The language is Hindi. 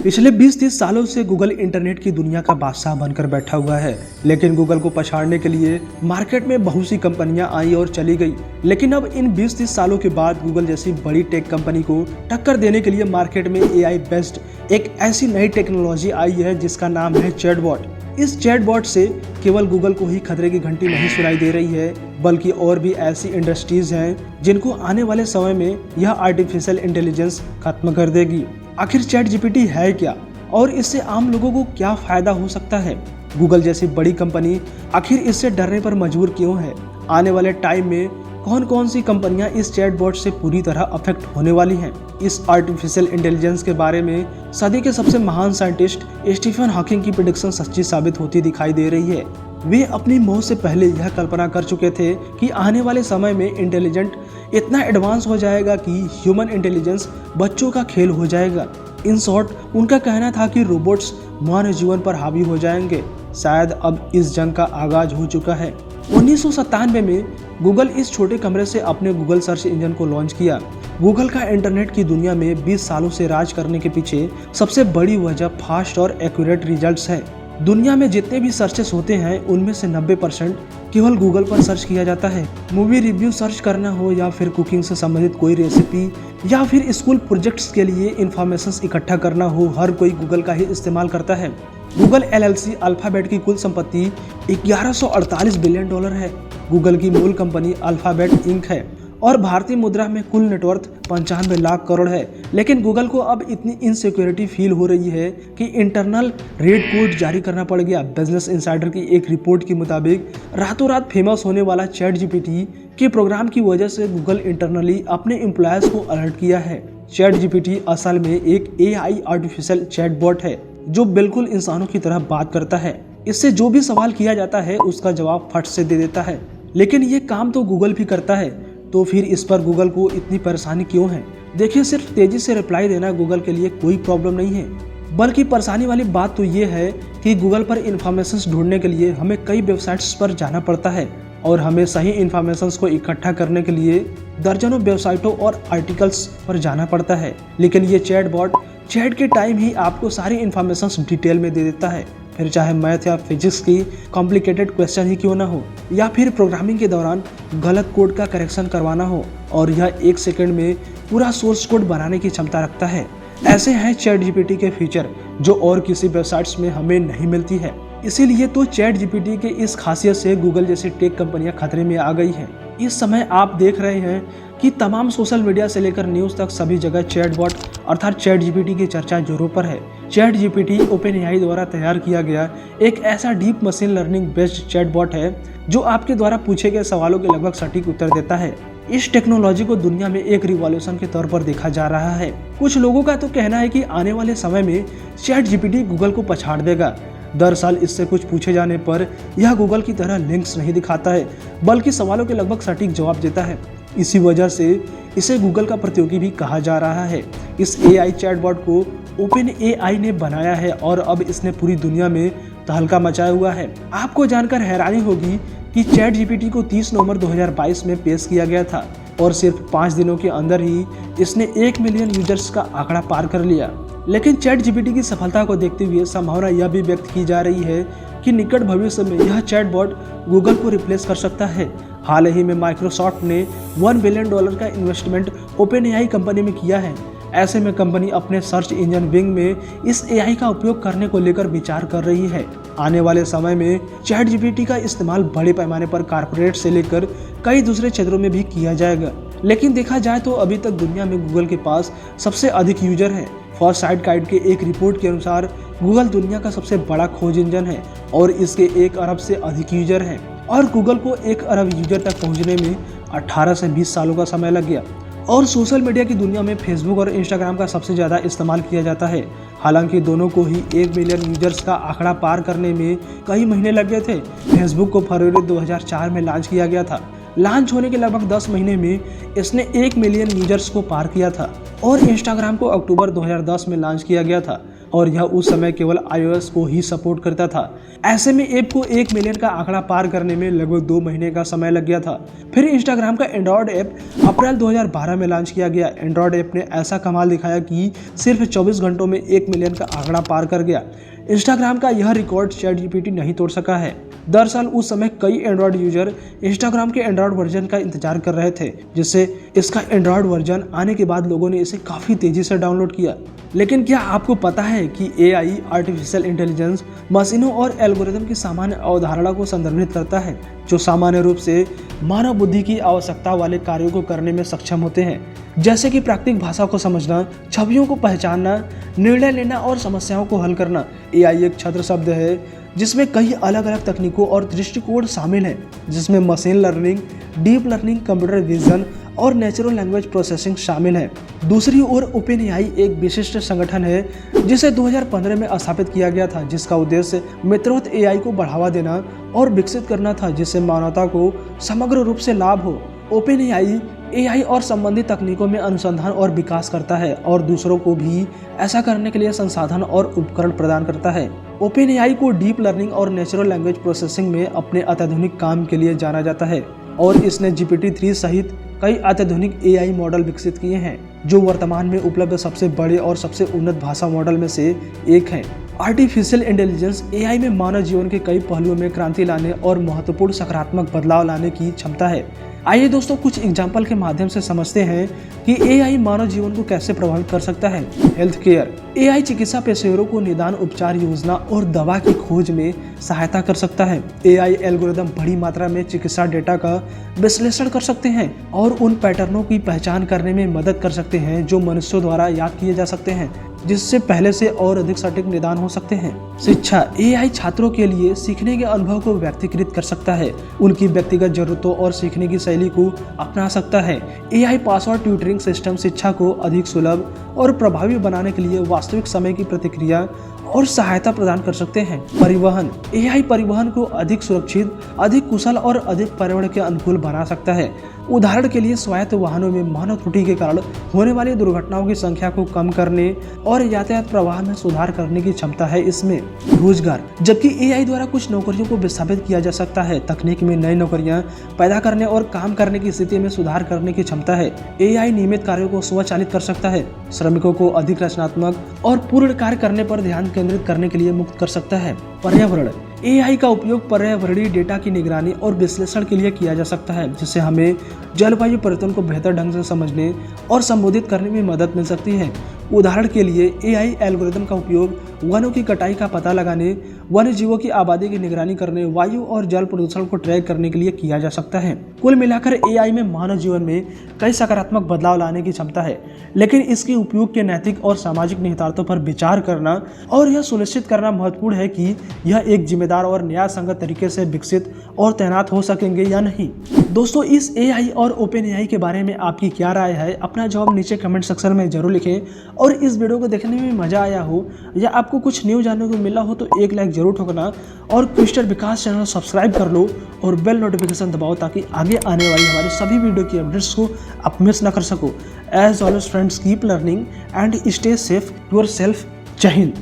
पिछले 20-30 सालों से गूगल इंटरनेट की दुनिया का बादशाह बनकर बैठा हुआ है। लेकिन गूगल को पछाड़ने के लिए मार्केट में बहुत सी कंपनियां आई और चली गई। लेकिन अब इन 20-30 सालों के बाद गूगल जैसी बड़ी टेक कंपनी को टक्कर देने के लिए मार्केट में एआई बेस्ड एक ऐसी नई टेक्नोलॉजी आई है जिसका नाम है चैटबॉट। इस चैटबॉट से केवल गूगल को ही खतरे की घंटी नहीं सुनाई दे रही है, बल्कि और भी ऐसी इंडस्ट्रीज हैं जिनको आने वाले समय में यह आर्टिफिशियल इंटेलिजेंस खत्म कर देगी। आखिर चैट जीपीटी है क्या और इससे आम लोगों को क्या फायदा हो सकता है? गूगल जैसी बड़ी कंपनी आखिर इससे डरने पर मजबूर क्यों है? आने वाले टाइम में कौन कौन सी कंपनियां इस चैटबॉट से पूरी तरह अफेक्ट होने वाली हैं? इस आर्टिफिशियल इंटेलिजेंस के बारे में सदी के सबसे महान साइंटिस्ट स्टीफन हॉकिंग की प्रेडिक्शन सच्ची साबित होती दिखाई दे रही है। वे अपनी मौत से पहले यह कल्पना कर चुके थे कि आने वाले समय में इंटेलिजेंट इतना एडवांस हो जाएगा कि ह्यूमन इंटेलिजेंस बच्चों का खेल हो जाएगा। इन शॉर्ट, उनका कहना था कि रोबोट्स मानव जीवन पर हावी हो जाएंगे। शायद अब इस जंग का आगाज हो चुका है। 1997 में गूगल इस छोटे कमरे से अपने गूगल सर्च इंजन को लॉन्च किया। गूगल का इंटरनेट की दुनिया में 20 सालों से राज करने के पीछे सबसे बड़ी वजह फास्ट और एक्यूरेट रिजल्ट्स है। दुनिया में जितने भी सर्चेस होते हैं उनमें से 90% केवल गूगल पर सर्च किया जाता है। मूवी रिव्यू सर्च करना हो या फिर कुकिंग से संबंधित कोई रेसिपी या फिर स्कूल प्रोजेक्ट्स के लिए इंफॉर्मेशन इकट्ठा करना हो, हर कोई गूगल का ही इस्तेमाल करता है। गूगल एलएलसी अल्फाबेट की कुल संपत्ति 1148 बिलियन डॉलर है। गूगल की मूल कंपनी अल्फाबेट इंक है और भारतीय मुद्रा में कुल नेटवर्थ 95 लाख करोड़ है। लेकिन गूगल को अब इतनी इनसिक्योरिटी फील हो रही है कि इंटरनल रेड कोड जारी करना पड़ गया। बिजनेस इनसाइडर की एक रिपोर्ट के मुताबिक रातों रात फेमस होने वाला चैट जीपीटी के प्रोग्राम की वजह से गूगल इंटरनली अपने एम्प्लॉयज को अलर्ट किया है। चैट जीपीटी असल में एक एआई आर्टिफिशियल चैटबॉट है जो बिल्कुल इंसानों की तरह बात करता है। इससे जो भी सवाल किया जाता है उसका जवाब फट से दे देता है। लेकिन ये काम तो गूगल भी करता है, तो फिर इस पर गूगल को इतनी परेशानी क्यों है? देखिए, सिर्फ तेजी से रिप्लाई देना गूगल के लिए कोई प्रॉब्लम नहीं है, बल्कि परेशानी वाली बात तो ये है कि गूगल पर इंफॉर्मेशन ढूंढने के लिए हमें कई वेबसाइट्स पर जाना पड़ता है और हमें सही इंफॉर्मेशन को इकट्ठा करने के लिए दर्जनों वेबसाइटों और आर्टिकल्स पर जाना पड़ता है। लेकिन ये चैटबॉट चैट के टाइम ही आपको सारी इंफॉर्मेशन डिटेल में दे देता है, फिर चाहे मैथ या फिजिक्स की कॉम्प्लिकेटेड क्वेश्चन ही क्यों ना हो, या फिर प्रोग्रामिंग के दौरान गलत कोड का करेक्शन करवाना हो, और यह 1 सेकंड में पूरा सोर्स कोड बनाने की क्षमता रखता है। ऐसे हैं चैट जीपीटी के फीचर जो और किसी वेबसाइट्स में हमें नहीं मिलती है। इसीलिए तो चैट जीपीटी के इस खासियत से गूगल जैसी टेक कंपनियां खतरे में आ गई हैं। इस समय आप देख रहे हैं कि तमाम सोशल मीडिया से लेकर न्यूज़ तक सभी जगह चैटबॉट अर्थात चैट जीपीटी की चर्चा जोरों पर है। चैट जीपीटी ओपन एआई द्वारा तैयार किया गया एक ऐसा deep machine learning based chatbot है जो आपके द्वारा पूछे गए सवालों के लगभग सटीक उत्तर देता है। इस टेक्नोलॉजी को दुनिया में एक रिवॉल्यूशन के तौर पर देखा जा रहा है। कुछ लोगों का तो कहना है कि आने वाले समय में चैट जीपीटी गूगल को पछाड़ देगा। दरअसल इससे कुछ पूछे जाने पर यह गूगल की तरह लिंक्स नहीं दिखाता है, बल्कि सवालों के लगभग सटीक जवाब देता है। इसी वजह से इसे गूगल का प्रतियोगी भी कहा जा रहा है। इस एआई चैटबॉट को ओपन एआई ने बनाया है और अब इसने पूरी दुनिया में तहलका मचाया हुआ है। आपको जानकर हैरानी होगी कि चैट जीपीटी को 30 नवंबर 2022 में पेश किया गया था और सिर्फ 5 दिनों के अंदर ही इसने 1 मिलियन यूजर्स का आंकड़ा पार कर लिया। लेकिन चैट जीपीटी की सफलता को देखते हुए संभावना यह भी व्यक्त की जा रही है कि निकट भविष्य में यह चैटबॉट गूगल को रिप्लेस कर सकता है। हाल ही में माइक्रोसॉफ्ट ने $1 बिलियन का इन्वेस्टमेंट ओपन एआई कंपनी में किया है। ऐसे में कंपनी अपने सर्च इंजन विंग में इस एआई का उपयोग करने को लेकर विचार कर रही है। आने वाले समय में चैट जीपीटी का इस्तेमाल बड़े पैमाने पर कारपोरेट से लेकर कई दूसरे क्षेत्रों में भी किया जाएगा। लेकिन देखा जाए तो अभी तक दुनिया में गूगल के पास सबसे अधिक यूजर हैं। फॉरसाइट गाइड के एक रिपोर्ट के अनुसार गूगल दुनिया का सबसे बड़ा खोज इंजन है और इसके 1 अरब से अधिक यूजर हैं और गूगल को 1 अरब यूजर तक पहुंचने में 18 से 20 सालों का समय लग गया। और सोशल मीडिया की दुनिया में फेसबुक और इंस्टाग्राम का सबसे ज़्यादा इस्तेमाल किया जाता है। हालांकि दोनों को ही 1 मिलियन यूजर्स का आंकड़ा पार करने में कई महीने लग गए थे। फेसबुक को फरवरी 2004 में लॉन्च किया गया था। लॉन्च होने के लगभग 10 महीने में इसने 1 मिलियन यूजर्स को पार किया था और इंस्टाग्राम को अक्टूबर 2010 में लॉन्च किया गया था और यह उस समय केवल iOS को ही सपोर्ट करता था। ऐसे में ऐप को 1 मिलियन का आंकड़ा पार करने में लगभग 2 महीने का समय लग गया था। फिर इंस्टाग्राम का एंड्रॉयड ऐप अप्रैल 2012 में लॉन्च किया गया। एंड्रॉयड ऐप ने ऐसा कमाल दिखाया कि सिर्फ 24 घंटों में 1 मिलियन का आंकड़ा पार कर गया। इंस्टाग्राम का यह रिकॉर्ड ChatGPT नहीं तोड़ सका है। दरअसल उस समय कई एंड्रॉयड यूजर इंस्टाग्राम के एंड्रॉयड वर्जन का इंतजार कर रहे थे, जिससे इसका एंड्रॉयड वर्जन आने के बाद लोगों ने इसे काफी तेजी से डाउनलोड किया। लेकिन क्या आपको पता है कि AI आर्टिफिशियल इंटेलिजेंस मशीनों और एल्गोरिदम की सामान्य अवधारणा को संदर्भित करता है, जो सामान्य रूप से मानव बुद्धि की आवश्यकता वाले कार्यों को करने में सक्षम होते हैं, जैसे कि प्राकृतिक भाषा को समझना, छवियों को पहचानना, निर्णय लेना और समस्याओं को हल करना। AI एक छद्म शब्द है जिसमें कई अलग अलग तकनीकों और दृष्टिकोण शामिल हैं, जिसमें machine learning, deep learning, computer vision और नेचुरल लैंग्वेज प्रोसेसिंग शामिल है। दूसरी ओर OpenAI एक विशिष्ट संगठन है जिसे 2015 में स्थापित किया गया था, जिसका उद्देश्य मित्रवत AI को बढ़ावा देना और विकसित करना था, जिससे मानवता को समग्र रूप से लाभ हो। OpenAI AI और संबंधित तकनीकों में अनुसंधान और विकास करता है और दूसरों को भी ऐसा करने के लिए संसाधन और उपकरण प्रदान करता है। OpenAI को डीप लर्निंग और नेचुरल लैंग्वेज प्रोसेसिंग में अपने अत्याधुनिक काम के लिए जाना जाता है और इसने GPT-3 सहित कई अत्याधुनिक AI मॉडल विकसित किए हैं, जो वर्तमान में उपलब्ध सबसे बड़े और सबसे उन्नत भाषा मॉडल में से एक हैं। आर्टिफिशियल इंटेलिजेंस AI में मानव जीवन के कई पहलुओं में क्रांति लाने और महत्वपूर्ण सकारात्मक बदलाव लाने की क्षमता है। आइए दोस्तों कुछ एग्जाम्पल के माध्यम से समझते हैं कि AI मानव जीवन को कैसे प्रभावित कर सकता है। हेल्थ केयर AI चिकित्सा पेशेवरों को निदान, उपचार योजना और दवा की खोज में सहायता कर सकता है। AI एल्गोरिदम बड़ी मात्रा में चिकित्सा डेटा का विश्लेषण कर सकते हैं और उन पैटर्नों की पहचान करने में मदद कर सकते हैं जो मनुष्यों द्वारा याद किए जा सकते हैं, जिससे पहले से और अधिक सटीक निदान हो सकते हैं। शिक्षा AI छात्रों के लिए सीखने के अनुभव को व्यक्तिकृत कर सकता है, उनकी व्यक्तिगत जरूरतों और सीखने की शैली को अपना सकता है। AI पासवर्ड ट्यूटरिंग सिस्टम शिक्षा को अधिक सुलभ और प्रभावी बनाने के लिए वास्तविक समय की प्रतिक्रिया और सहायता प्रदान कर सकते हैं। परिवहन AI परिवहन को अधिक सुरक्षित, अधिक कुशल और अधिक पर्यावरण के अनुकूल बना सकता है। उदाहरण के लिए स्वायत्त वाहनों में मानव त्रुटि के कारण होने वाली दुर्घटनाओं की संख्या को कम करने और यातायात प्रवाह में सुधार करने की क्षमता है इसमें। रोजगार जबकि AI द्वारा कुछ नौकरियों को विस्थापित किया जा सकता है, तकनीक में नई नौकरियां पैदा करने और काम करने की स्थिति में सुधार करने की क्षमता है। AI नियमित कार्यों को स्वचालित कर सकता है, श्रमिकों को अधिक रचनात्मक और पूर्ण कार्य करने पर ध्यान केंद्रित करने के लिए मुक्त कर सकता है। पर्यावरण AI का उपयोग पर्यावरणीय डेटा की निगरानी और विश्लेषण के लिए किया जा सकता है, जिससे हमें जलवायु परिवर्तन को बेहतर ढंग से समझने और संबोधित करने में मदद मिल सकती है। उदाहरण के लिए AI एल्गोरिदम का उपयोग वनों की कटाई का पता लगाने, वन्य जीवों की आबादी की निगरानी करने, वायु और जल प्रदूषण को ट्रैक करने के लिए किया जा सकता है। कुल मिलाकर AI में मानव जीवन में कई सकारात्मक बदलाव लाने की क्षमता है, लेकिन इसके उपयोग के नैतिक और सामाजिक निहितार्थों पर विचार करना और यह सुनिश्चित करना महत्वपूर्ण है कि यह एक जिम्मेदार और न्यायसंगत तरीके से विकसित और तैनात हो सकेंगे या नहीं। दोस्तों इस AI और OpenAI के बारे में आपकी क्या राय है? अपना जवाब नीचे कमेंट सेक्शन में जरूर लिखें और इस वीडियो को देखने में मजा आया हो या आपको कुछ न्यू जानने को मिला हो तो एक लाइक जरूर ठोकना और क्विस्टर विकास चैनल सब्सक्राइब कर लो और बेल नोटिफिकेशन दबाओ ताकि आगे आने वाली हमारी सभी वीडियो की अपडेट्स को आप मिस ना कर सको। As always friends, keep learning and stay safe yourself. जय हिंद।